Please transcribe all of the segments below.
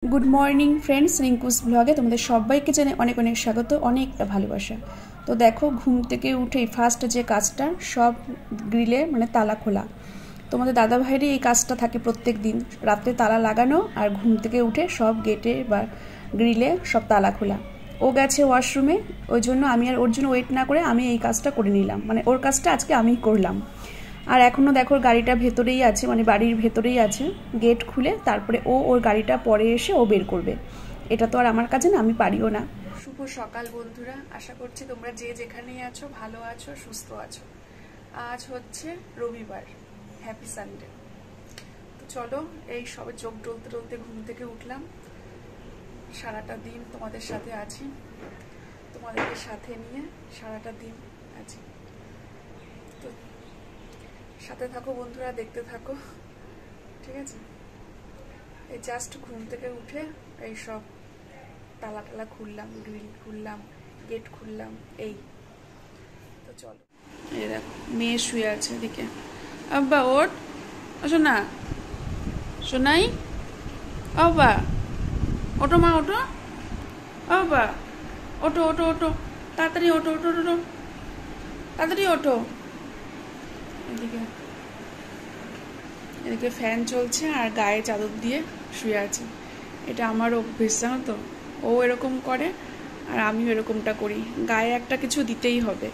Good morning friends, रिंकुस ब्लगे तुम्हारे सबाइके जाने अनेक अनेक स्वागत, अनेकटा भालोबासा। तो देखो घुम थेके उठे फार्स्ट जे काजटा सब ग्रिले माने ताला खोला। तुम्हारे दादा भाईर ये काजटा थाके प्रत्येक दिन रात्रे ताला लागानो और घुम थेके उठे सब गेटे बा ग्रिले सब ताला खोला। ओ गेছে ওয়াশরুমে, ওই জন্য আমি আর ওর জন্য ওয়েট না করে আমি এই কাজটা করে নিলাম, মানে ওর কাজটা আজকে আমি করলাম। আর এখনো দেখো গাড়িটা ভেতরেই আছে, মানে বাড়ির ভেতরেই আছে। গেট খুলে তারপরে ও ওর গাড়িটা পরে এসে ও বের করবে। এটা তো আর আমার কাছে না, আমি পারিও না। শুভ সকাল বন্ধুরা, আশা করছি তোমরা যে যেখানেই আছো ভালো আছো, সুস্থ আছো। আজ হচ্ছে রবিবার, হ্যাপি সানডে। তো চলো, এই সবে চোখ ডলতে ডলতে ঘুম থেকে উঠলাম। সারাটা দিন তোমাদের সাথে আছি, তোমাদেরকে সাথে নিয়ে সারাটা দিন আছি। তো সাথে থাকো বন্ধুরা, দেখতে থাকো, ঠিক আছে। এই জাস্ট ঘুম থেকে উঠে এই সব তালা টালা খুললাম, গ্রিল খুললাম, গেট খুললাম, এই তো চলো। এই দেখো মেয়ে শুয়ে আছে এদিকে। আব্বা ওঠ, আসো না শোনাই। আব্বা ওটো, মা ওটো, আব্বা ওটো ওটো ওটো, তাড়াতাড়ি ওটো ওটো ওটো, তাড়াতাড়ি ওটো। এদিকে এদিকে ফ্যান চলছে আর গায়ে চাদর দিয়ে শুয়ে আছে। এটা আমার অভ্যেস, জানো তো। ও এরকম করে আর আমিও এরকমটা করি, গায়ে একটা কিছু দিতেই হবে,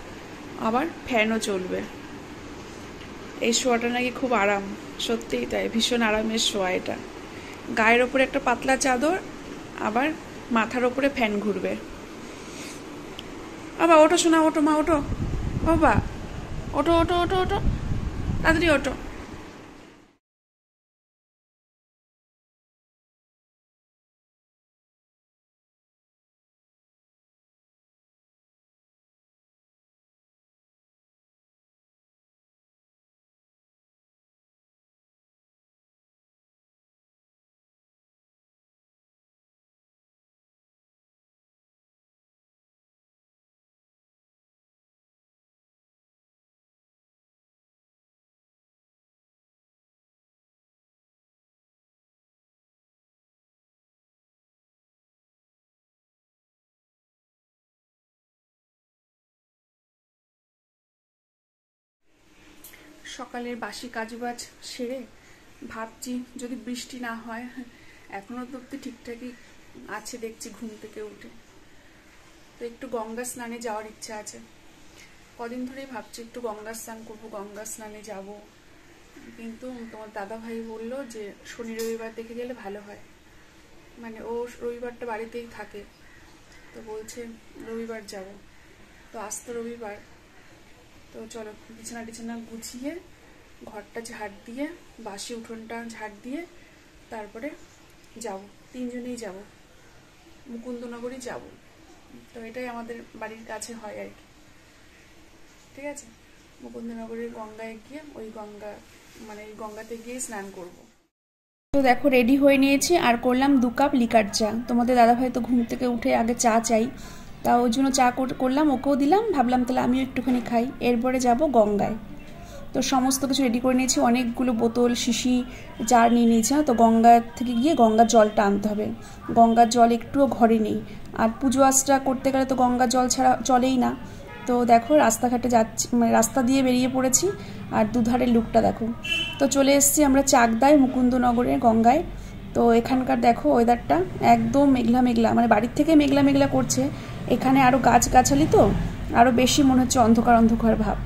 আবার ফ্যানও চলবে। এই শোয়াটা নাকি খুব আরাম, সত্যিই তাই, ভীষণ আরামের শোয়া এটা। গায়ের ওপরে একটা পাতলা চাদর, আবার মাথার ওপরে ফ্যান ঘুরবে। বাবা ওটো, শোনা ওটো, মা ওটো, বাবা ওটো ওটো ওটো ওটো, তাড়াতাড়ি ওটো। সকালের বাসি কাজবাজ সেরে ভাবছি যদি বৃষ্টি না হয়, এখনো তো ঠিকঠাকই আছে দেখছি ঘুম থেকে উঠে, তো একটু গঙ্গা স্নানে যাওয়ার ইচ্ছা আছে। কদিন ধরেই ভাবছি একটু গঙ্গা স্নান করবো, গঙ্গা স্নানে যাব, কিন্তু তোমার দাদা ভাই বললো যে শনি রবিবার দেখে গেলে ভালো হয়, মানে ও রবিবারটা বাড়িতেই থাকে, তো বলছে রবিবার যাব। তো আজ তো রবিবার, তো চলো বিছানা টিছানা গুছিয়ে ঘরটা ঝাড় দিয়ে বাসি উঠোনটা ঝাড় দিয়ে তারপরে যাব। তিনজনেই যাব, মুকুন্দনগরই যাব। তো এটাই আমাদের বাড়ির কাছে হয় আর কি, ঠিক আছে। মুকুন্দনগরের গঙ্গায় গিয়ে ওই গঙ্গা, মানে এই গঙ্গাতে গিয়ে স্নান করব। তো দেখো রেডি হয়ে নিয়েছি আর করলাম 2 কাপ লিকার চা। তোমাদের দাদাভাই তো ঘুম থেকে উঠে আগে চা চাই, তা ওই জন্য চা করলাম, ওকেও দিলাম, ভাবলাম তাহলে আমিও একটুখানি খাই। এরপরে যাব গঙ্গায়। তো সমস্ত কিছু রেডি করে নিয়েছি, অনেকগুলো বোতল শিশি জার নিয়ে নিয়েছি। তো গঙ্গা থেকে গিয়ে গঙ্গার জলটা আনতে হবে, গঙ্গার জল একটুও ঘরে নেই, আর পুজো আচরা করতে গেলে তো গঙ্গার জল ছাড়া চলেই না। তো দেখো রাস্তাঘাটে যাচ্ছি, মানে রাস্তা দিয়ে বেরিয়ে পড়েছি, আর দুধারের লুকটা দেখো। তো চলে এসেছি আমরা চাকদায়, মুকুন্দনগরের গঙ্গায়। তো এখানকার দেখো ওয়েদারটা একদম মেঘলা মেঘলা, মানে বাড়ির থেকে মেঘলা মেঘলা করছে, এখানে আরও গাছগাছালি, তো আরও বেশি মনে হচ্ছে অন্ধকার অন্ধকার ভাব।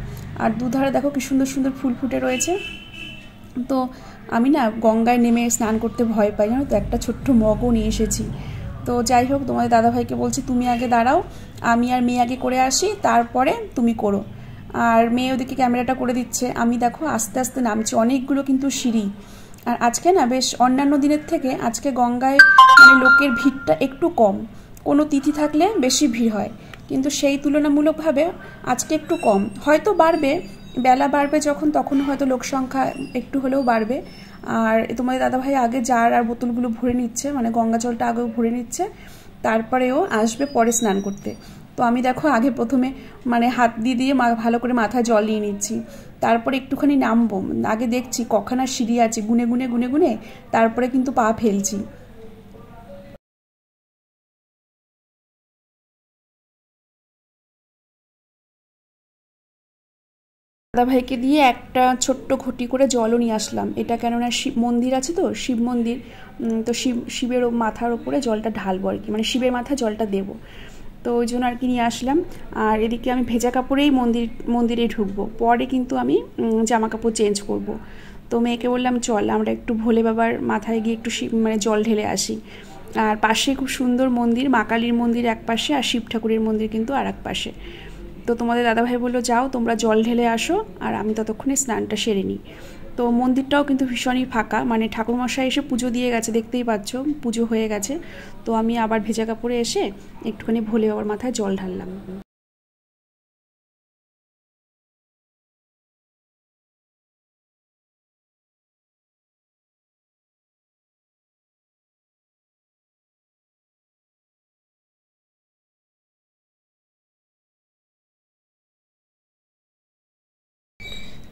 আর দুধারে দেখো কি সুন্দর সুন্দর ফুল ফুটে রয়েছে। তো আমি না গঙ্গায় নেমে স্নান করতে ভয় পাই, জানো তো, একটা ছোট্ট মগও নিয়ে এসেছি। তো যাই হোক, তোমাদের দাদাভাইকে বলছি তুমি আগে দাঁড়াও, আমি আর মেয়ে আগে করে আসি, তারপরে তুমি করো। আর মেয়ে ওদিকে ক্যামেরাটা করে দিচ্ছে, আমি দেখো আস্তে আস্তে নামছি। অনেকগুলো কিন্তু সিঁড়ি, আর আজকে না বেশ অন্যান্য দিনের থেকে আজকে গঙ্গায় মানে লোকের ভিড়টা একটু কম। কোনো তিথি থাকলে বেশি ভিড় হয়, কিন্তু সেই তুলনামূলকভাবে আজকে একটু কম। হয়তো বাড়বে, বেলা বাড়বে যখন, তখন হয়তো লোক সংখ্যা একটু হলেও বাড়বে। আর তোমাদের দাদাভাই আগে জার আর বোতলগুলো ভরে নিচ্ছে, মানে গঙ্গা জলটা আগেও ভরে নিচ্ছে, তারপরেও আসবে পরে স্নান করতে। তো আমি দেখো আগে প্রথমে মানে হাত দিয়ে দিয়ে ভালো করে মাথায় জল নিয়ে নিচ্ছি, তারপরে একটুখানি নামবো, আগে দেখছি কখানা সিঁড়ি আছে, গুনে গুনে গুনে গুনে তারপরে কিন্তু পা ফেলছি। দাদাভাইকে দিয়ে একটা ছোট্ট ঘটি করে জলও নিয়ে আসলাম। এটা কেননা শিব মন্দির আছে তো, শিব মন্দির, তো শিবের মাথার ওপরে জলটা ঢালবো আর কি, মানে শিবের মাথায় জলটা দেবো, তো ওই জন্য আর কি নিয়ে আসলাম। আর এদিকে আমি ভেজা কাপড়েই মন্দিরে ঢুকবো, পরে কিন্তু আমি জামা কাপড় চেঞ্জ করব। তো মেয়েকে বললাম চল আমরা একটু ভোলে বাবার মাথায় গিয়ে একটু মানে জল ঢেলে আসি। আর পাশে খুব সুন্দর মন্দির, মা কালীর মন্দির এক পাশে আর শিব ঠাকুরের মন্দির কিন্তু আর এক পাশে। তো তোমাদের দাদাভাই বললো যাও তোমরা জল ঢেলে আসো, আর আমি ততক্ষণে স্নানটা সেরে নিই। তো মন্দিরটাও কিন্তু ভীষণই ফাঁকা, মানে ঠাকুরমশাই এসে পুজো দিয়ে গেছে, দেখতেই পাচ্ছ পুজো হয়ে গেছে। তো আমি আবার ভেজা কাপড়ে এসে একটুখানি ভোলে বাবার মাথায় জল ঢাললাম।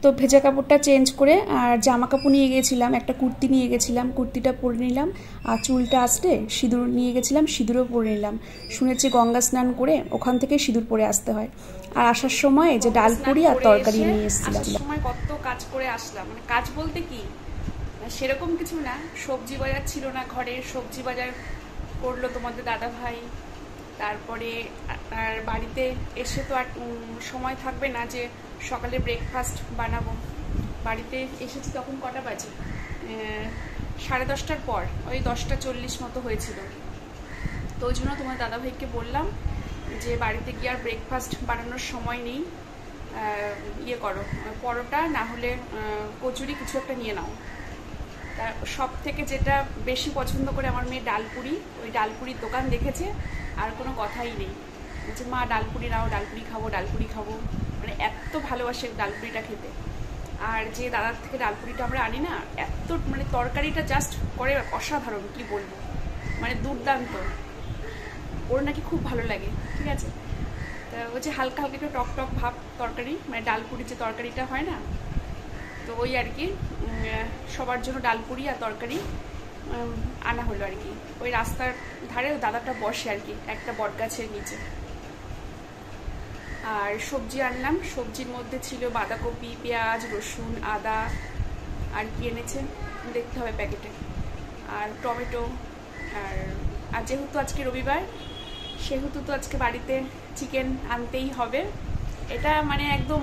তো ভেজা কাপড়টা চেঞ্জ করে আর জামা কাপড় নিয়ে গেছিলাম, একটা কুর্তি নিয়ে গেছিলাম, কুর্তিটা পরে নিলাম। আর চুলটা আসতে সিঁদুর নিয়ে গেছিলাম, সিঁদুরও পরে নিলাম। শুনেছি গঙ্গা স্নান করে ওখান থেকে সিঁদুর পরে আসতে হয়। আর আসার সময় যে ডাল পুরি আর তরকারি নিয়ে এসেছিলাম। সময় কত কাজ করে আসলাম, মানে কাজ বলতে কি সেরকম কিছু না, সবজি বাজার ছিল না ঘরে, সবজি বাজার করলো তোমাদের দাদা ভাই। তারপরে আর বাড়িতে এসে তো আর সময় থাকবে না যে সকালে ব্রেকফাস্ট বানাবো। বাড়িতে এসেছি তখন কটা বাজে, 10:30টার পর, ওই 10:40 মতো হয়েছিল। তো ওই জন্য তোমার দাদাভাইকে বললাম যে বাড়িতে গিয়ে আর ব্রেকফাস্ট বানানোর সময় নেই, ইয়ে করো পরোটা না হলে কচুরি কিছু একটা নিয়ে নাও। তা সব থেকে যেটা বেশি পছন্দ করে আমার মেয়ে ডালপুরি, ওই ডালপুরির দোকান দেখেছে, আর কোনো কথাই নেই, বলছে মা ডালপুরি নাও, ডালপুরি খাবো, ডালপুরি খাবো, মানে এত ভালোবাসে ডালপুরিটা খেতে। আর যে দাদার থেকে ডালপুরিটা আমরা আনি না, এত মানে তরকারিটা জাস্ট করে অসাধারণ, কি বলবো, মানে দুর্দান্ত, ওর নাকি খুব ভালো লাগে। ঠিক আছে, তা বলছে হালকা হালকা একটু টক টক ভাব তরকারি, মানে ডালপুরির যে তরকারিটা হয় না, তো ওই আর কি সবার জন্য ডালপুরি আর তরকারি আনা হলো আর কি। ওই রাস্তার ধারে দাদাটা বসে আর কি, একটা বট গাছের নিচে। আর সবজি আনলাম, সবজির মধ্যে ছিল বাঁধাকপি, পেঁয়াজ, রসুন, আদা, আর কি এনেছে দেখতে হবে প্যাকেটে, আর টমেটো। আর যেহেতু আজকে রবিবার, সেহেতু তো আজকে বাড়িতে চিকেন আনতেই হবে, এটা মানে একদম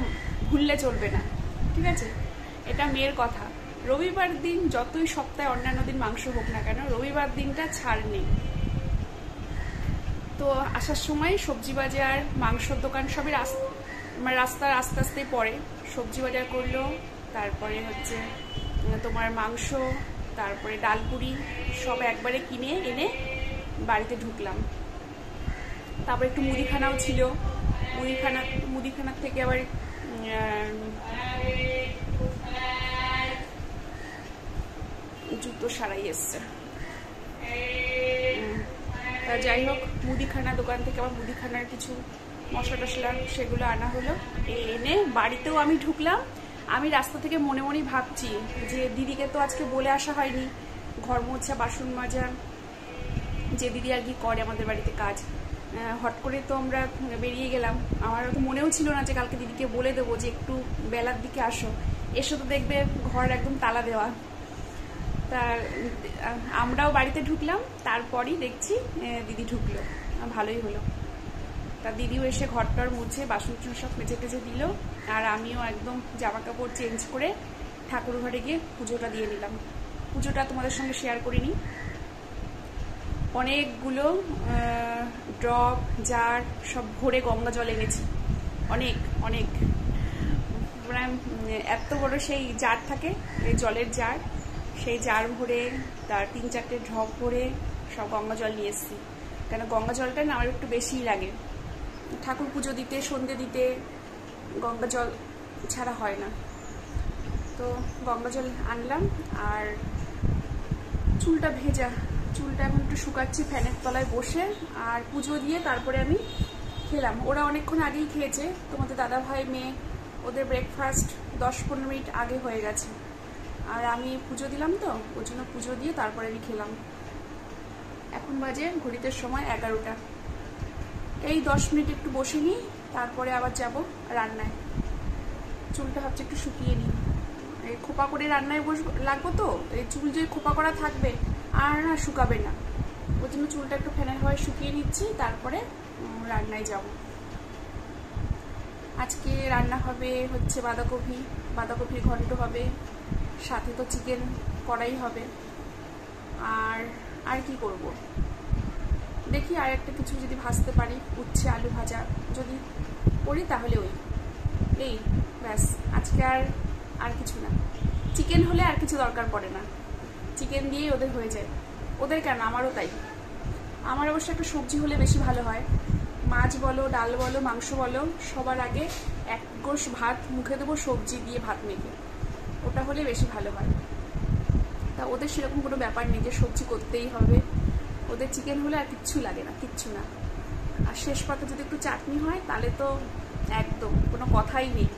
ভুললে চলবে না। ঠিক আছে, এটা মেয়ের কথা, রবিবার দিন যতই সপ্তাহে অন্যান্য দিন মাংস হোক না কেন, রবিবার দিনটা ছাড় নেই। তো আসার সময় সবজি বাজার, মাংসর দোকান সবই রাস্তার আস্তে আস্তেই পড়ে, সবজি বাজার করলো, তারপরে হচ্ছে তোমার মাংস, তারপরে ডালপুরি সব একবারে কিনে এনে বাড়িতে ঢুকলাম। তারপর একটু মুদিখানাও ছিল, মুদিখানার থেকে আবার জুতো সারাই এসছে। তা যাই হোক, মুদিখানা দোকান থেকে আবার মুদিখানার কিছু মশলা টশলা সেগুলো আনা হলো, এনে বাড়িতেও আমি ঢুকলাম। আমি রাস্তা থেকে মনে মনেই ভাবছি যে দিদিকে তো আজকে বলে আসা হয়নি, ঘর মোছা, বাসন মাজা, যে দিদি আর কি করে আমাদের বাড়িতে কাজ, হট করে তো আমরা বেরিয়ে গেলাম। আমার তো মনেও ছিল না যে কালকে দিদিকে বলে দেবো যে একটু বেলার দিকে আসো, এসো তো দেখবে ঘর একদম তালা দেওয়া। তা আমরাও বাড়িতে ঢুকলাম, তারপরই দেখছি দিদি ঢুকলো, ভালোই হলো। তা দিদিও এসে ঘরটার মুছে বাসন সব মেজে টেজে দিল, আর আমিও একদম জামা কাপড় চেঞ্জ করে ঠাকুর ঘরে গিয়ে পুজোটা দিয়ে নিলাম। পুজোটা তোমাদের সঙ্গে শেয়ার করিনি, অনেকগুলো ড্রপ জার সব ভরে গঙ্গা জল এনেছি, অনেক অনেক, এত বড় সেই জার থাকে, এই জলের জার, সেই জার ভরে তার 3-4টে ঢপ ভরে সব গঙ্গা জল নিয়ে এসেছি। কেন গঙ্গা জলটা না আমার একটু বেশিই লাগে, ঠাকুর পুজো দিতে, সন্ধে দিতে গঙ্গা জল ছাড়া হয় না। তো গঙ্গা জল আনলাম, আর চুলটা ভেজা, চুলটা এখন একটু শুকাচ্ছি ফ্যানের তলায় বসে, আর পুজো দিয়ে তারপরে আমি খেলাম। ওরা অনেকক্ষণ আগেই খেয়েছে, তোমাদের দাদা ভাই মেয়ে, ওদের ব্রেকফাস্ট 10-15 মিনিট আগে হয়ে গেছে। আর আমি পুজো দিলাম, তো ওই জন্য পুজো দিয়ে তারপরে আমি খেলাম। এখন বাজে ঘড়িতে সময় 11টা। এই 10 মিনিট একটু বসে নিই, তারপরে আবার যাব রান্নায়। চুলটা ভাবছি একটু শুকিয়ে নিই। এই খোপা করে রান্নায় লাগবো তো, এই চুল যে খোপা করা থাকবে আর না শুকাবে না, ওই জন্য চুলটা একটু ফ্যানের হাওয়ায় শুকিয়ে নিচ্ছি, তারপরে রান্নায় যাব। আজকে রান্না হবে হচ্ছে বাঁধাকপির ঘন্ট হবে, সাথে তো চিকেন করাই হবে। আর কি করব, দেখি আর একটা কিছু যদি ভাজতে পারি, উচ্ছে আলু ভাজা যদি করি তাহলে এই ব্যাস। আজকে আর কিছু না। চিকেন হলে আর কিছু দরকার পড়ে না, চিকেন দিয়েই ওদের হয়ে যায়। ওদের কেন, আমারও তাই। আমার অবশ্য একটা সবজি হলে বেশি ভালো হয়। মাছ বলো, ডাল বলো, মাংস বলো, সবার আগে এক গোশ ভাত মুখে দেবো সবজি দিয়ে, ভাত মেখে, ওটা হলে বেশি ভালো হয়। তা ওদের সেরকম কোনো ব্যাপার নেই যে সবজি করতেই হবে। ওদের চিকেন হলে আর কিচ্ছু লাগে না, কিচ্ছু না। আর শেষ পাতে যদি একটু চাটনি হয় তাহলে তো একদম কোনো কথাই নেই।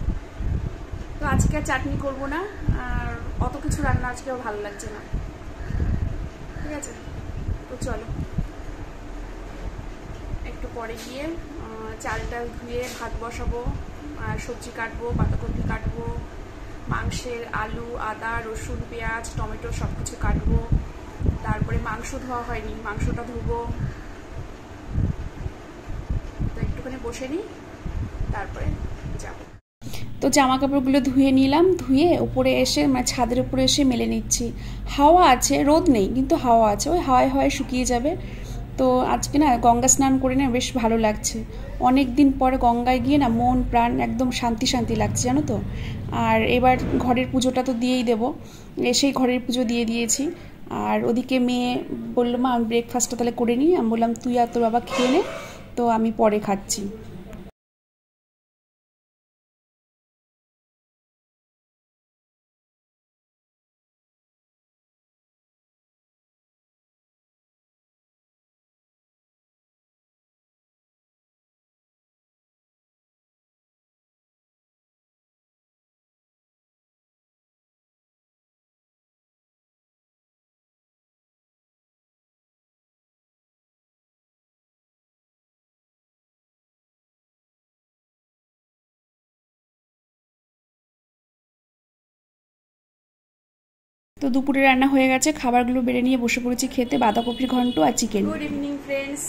তো আজকে আর চাটনি করবো না, আর অত কিছু রান্না আজকেও ভালো লাগছে না। ঠিক আছে, তো চলো একটু পরে গিয়ে চালটা ধুয়ে ভাত বসাবো, আর সবজি কাটবো, বাঁধাকপি কাটবো, মাংসের আলু, আদা, রসুন, পেঁয়াজ, টমেটো সব কিছু কাটবো। তারপরে মাংস ধোয়া হয়নি, মাংসটা ধুবো। তো একটুখানি বসে নিই, তারপরে যাব। তো জামা কাপড়গুলো ধুয়ে নিলাম, ধুয়ে উপরে এসে মানে ছাদের উপরে এসে মেলে নিচ্ছি। হাওয়া আছে, রোদ নেই, কিন্তু হাওয়া আছে, ওই হাওয়ায় হাওয়ায় শুকিয়ে যাবে। তো আজকে না গঙ্গা স্নান করে না বেশ ভালো লাগছে। অনেক দিন পরে গঙ্গায় গিয়ে না মন প্রাণ একদম শান্তি শান্তি লাগছে, জানো তো। আর এবার ঘরের পুজোটা তো দিয়েই দেবো, এসেই ঘরের পুজো দিয়ে দিয়েছি। আর ওদিকে মেয়ে বললো, মা আমি ব্রেকফাস্টটা তাহলে করে নিই। আমি বললাম তুই আর তোর বাবা খেয়ে নে, তো আমি পরে খাচ্ছি। তো দুপুরে রান্না হয়ে গেছে, খাবারগুলো বেড়ে নিয়ে বসে পড়েছি খেতে, বাঁধাকপির ঘন্ট আর চিকেন। Good evening friends.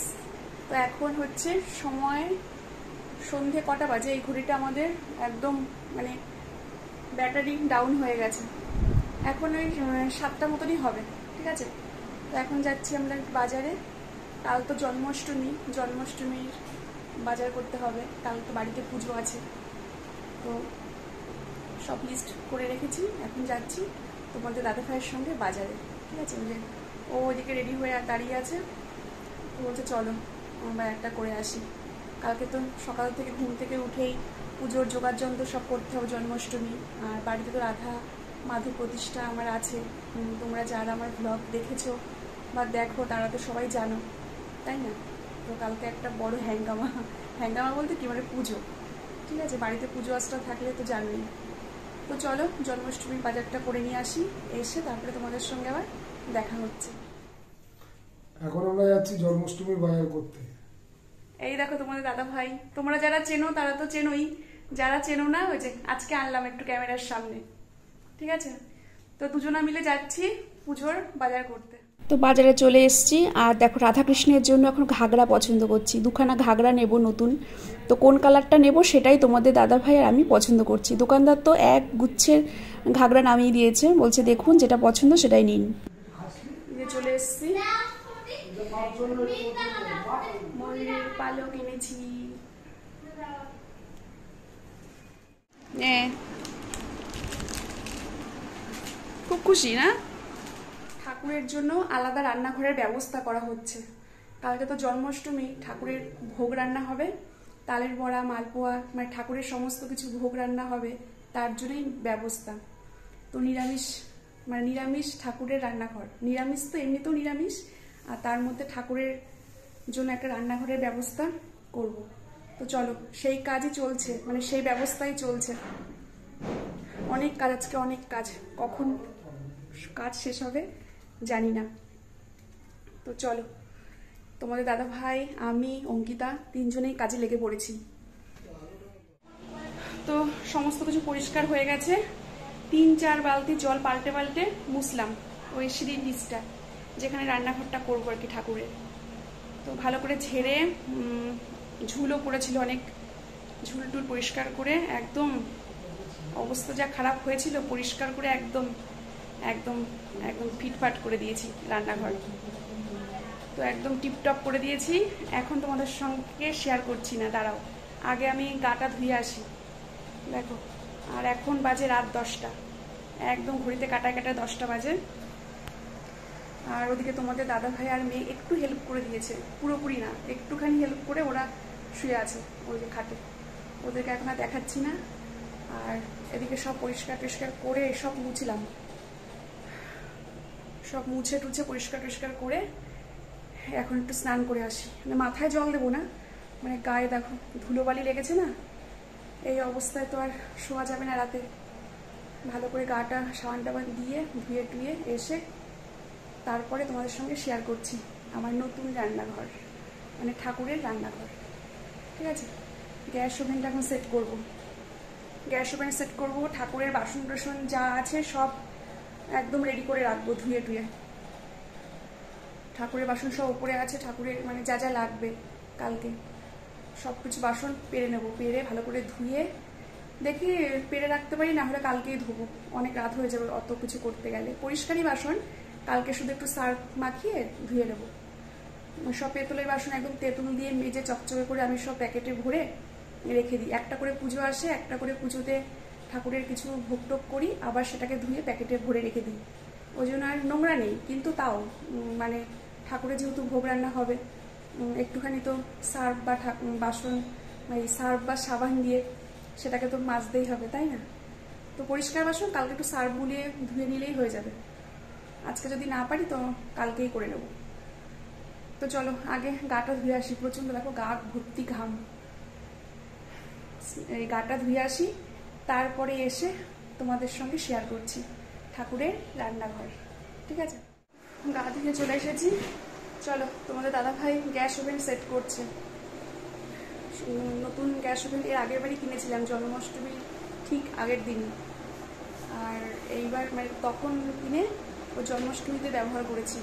তো এখন হচ্ছে সময় সন্ধে কটা বাজে, এই ঘড়িটা আমাদের একদম মানে ব্যাটারি ডাউন হয়ে গেছে। এখন ওই 7টা মতনই হবে, ঠিক আছে। তো এখন যাচ্ছি আমরা বাজারে। কাল তো জন্মাষ্টমীর বাজার করতে হবে, কাল তো বাড়িতে পুজো আছে, তো সব লিস্ট করে রেখেছি। এখন যাচ্ছি তোমাদের দাদা ভাইয়ের সঙ্গে বাজারে, ঠিক আছে। ও ওইদিকে রেডি হয়ে দাঁড়িয়ে আছে, তো বলছে চলো আমরা একটা করে আসি। কালকে তো সকাল থেকে ঘুম থেকে উঠেই পুজোর যোগাযন্ত্র সব করতে হবে, জন্মাষ্টমী। আর বাড়িতে তো রাধা মাধব প্রতিষ্ঠা আমার আছে, তোমরা যারা আমার ব্লগ দেখেছো বা দেখো তারা তো সবাই জানো, তাই না। তো কালকে একটা বড় হ্যাঙ্গামা বলতে কি মানে পুজো, ঠিক আছে। বাড়িতে পুজো আচরা থাকলে তো জানোই। তো চলো জন্মাষ্টমীর বাজারটা করে নিয়ে আসি, এসে তারপরে তোমাদের সঙ্গে আবার দেখা হচ্ছে। এখন আমরা যাচ্ছি জন্মাষ্টমীর বাজার করতে। এই দেখো তোমাদের দাদা ভাই, তোমরা যারা চেনো তারা তো চেনোই, যারা চেনো না ওই যে আজকে আনলাম একটু ক্যামেরার সামনে, ঠিক আছে। তো দুজনা মিলে যাচ্ছি পুজোর বাজার করতে। তো বাজারে চলে এসেছি, আর দেখো রাধাকৃষ্ণের জন্য এখন ঘাগরা পছন্দ করছি, দুখানা ঘাগরা নেব নতুন। তো কোন কালারটা নেব সেটাই তোমাদের দাদা ভাই আর আমি পছন্দ করছি। দোকানদার তো এক গুচ্ছের ঘাগরা নামিয়ে দিয়েছে, বলছে দেখুন যেটা পছন্দ সেটাই নিন। চলে এসেছি, ময়ূরের পালও কিনেছি। খুব খুশি না? ঠাকুরের জন্য আলাদা রান্নাঘরের ব্যবস্থা করা হচ্ছে। কালকে তো জন্মাষ্টমী, ঠাকুরের ভোগ রান্না হবে, তালের বড়া, মালপোয়া, মানে ঠাকুরের সমস্ত কিছু ভোগ রান্না হবে, তার জন্যই ব্যবস্থা। তো নিরামিষ ঠাকুরের রান্নাঘর, নিরামিষ তো এমনিতেও নিরামিষ, আর তার মধ্যে ঠাকুরের জন্য একটা রান্নাঘরের ব্যবস্থা করব। তো চলো সেই কাজই চলছে, মানে সেই ব্যবস্থাই চলছে। অনেক কাজ আজকে, অনেক কাজ, কখন কাজ শেষ হবে জানি না। তো চলো তোমাদের দাদা ভাই, আমি, অঙ্কিতা তিনজনেই কাজে লেগে পড়েছি। তো সমস্ত কিছু পরিষ্কার হয়ে গেছে, 3-4 বালতি জল পাল্টে পাল্টে মুছলাম ওই সিঁড়ির নিচটা, যেখানে রান্নাঘরটা করবো আর কি ঠাকুরের। তো ভালো করে ঝেড়ে, ঝুলও পড়েছিল অনেক, ঝুল টুল পরিষ্কার করে একদম অবস্থা যা খারাপ হয়েছিল, পরিষ্কার করে একদম একদম একদম ফিটফাট করে দিয়েছি রান্নাঘর। তো একদম টিপটপ করে দিয়েছি। এখন তোমাদের সঙ্গে শেয়ার করছি না, দাঁড়াও, আগে আমি গাটা ধুয়ে আসি। দেখো, আর এখন বাজে রাত 10টা, একদম ঘড়িতে কাটায় কাটায় 10টা বাজে। আর ওদিকে তোমাদের দাদা ভাই আর মেয়ে একটু হেল্প করে দিয়েছে, পুরোপুরি না, একটুখানি হেল্প করে ওরা শুয়ে আছে ওই যে খাটে, ওদেরকে এখন আর দেখাচ্ছি না। আর এদিকে সব পরিষ্কার টরিষ্কার করে সব মুছলাম, সব মুছে টুছে পরিষ্কার টরিষ্কার করে এখন একটু স্নান করে আসি। মানে মাথায় জল দেবো না, মানে গায়ে দেখো ধুলোবালি লেগেছে না, এই অবস্থায় তো আর শোয়া যাবে না রাতে। ভালো করে গাটা সাবান টাবান দিয়ে ধুয়ে টুয়ে এসে তারপরে তোমাদের সঙ্গে শেয়ার করছি আমার নতুন রান্নাঘর, মানে ঠাকুরের রান্নাঘর। ঠিক আছে, গ্যাস ওভেনটা এখন সেট করব, গ্যাস ওভেন সেট করব, ঠাকুরের বাসন টাসন যা আছে সব একদম রেডি করে রাখবো, ধুয়ে টুয়ে। ঠাকুরের বাসন সব উপরে আছে, ঠাকুরের মানে যা যা লাগবে কালকে সব কিছু বাসন পেরে নেবো, পেরে ভালো করে ধুয়ে, দেখি পেরে রাখতে পারি, না হলে কালকেই ধোবো, অনেক রাত হয়ে যাবে অত কিছু করতে গেলে। পরিষ্কারই বাসন, কালকে শুধু একটু সার্ফ মাখিয়ে ধুয়ে নেবো। সব পেতলের বাসন একদম তেঁতুল দিয়ে মেজে চকচকে করে আমি সব প্যাকেটে ভরে রেখে দিই। একটা করে পুজো আসে, একটা করে পুজোতে ঠাকুরের কিছু ভোগ টোগ করি, আবার সেটাকে ধুয়ে প্যাকেটে ভরে রেখে দিই। ওই জন্য আর নোংরা নেই, কিন্তু তাও মানে ঠাকুরের যেহেতু ভোগ রান্না হবে, একটুখানি তো সার্ফ বা বাসন মানে সার্ফ বা সাবান দিয়ে সেটাকে তো মাজতেই হবে, তাই না? তো পরিষ্কার বাসন কালকে একটু সার্ফ বুলিয়ে ধুয়ে নিলেই হয়ে যাবে। আজকে যদি না পারি তো কালকেই করে নেব। তো চলো আগে গাটা ধুয়ে আসি, প্রচণ্ড দেখো গা ভর্তি ঘাম, এই গাটা ধুয়ে আসি, তারপরে এসে তোমাদের সঙ্গে শেয়ার করছি ঠাকুরের রান্নাঘর। ঠিক আছে, গা ধুয়ে চলে এসেছি। চলো, তোমাদের দাদা ভাই গ্যাস ওভেন সেট করছে, নতুন গ্যাস ওভেন এর আগের বারই কিনেছিলাম জন্মাষ্টমীর ঠিক আগের দিনই, আর এইবার মানে তখন কিনে ও জন্মাষ্টমীতে ব্যবহার করেছি।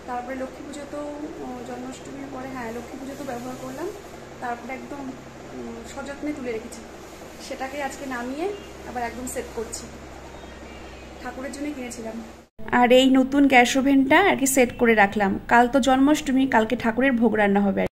তারপরে লক্ষ্মী পুজো তো, জন্মাষ্টমীর পরে হ্যাঁ লক্ষ্মী পুজো তো ব্যবহার করলাম, তারপরে একদম সযত্নে তুলে রেখেছি, সেটাকে আজকে নামিয়ে আবার একদম সেট করছি, ঠাকুরের জন্য কিনেছিলাম। আর এই নতুন গ্যাস ওভেনটা আর কি সেট করে রাখলাম, কাল তো জন্মাষ্টমী, কালকে ঠাকুরের ভোগ রান্না হবে।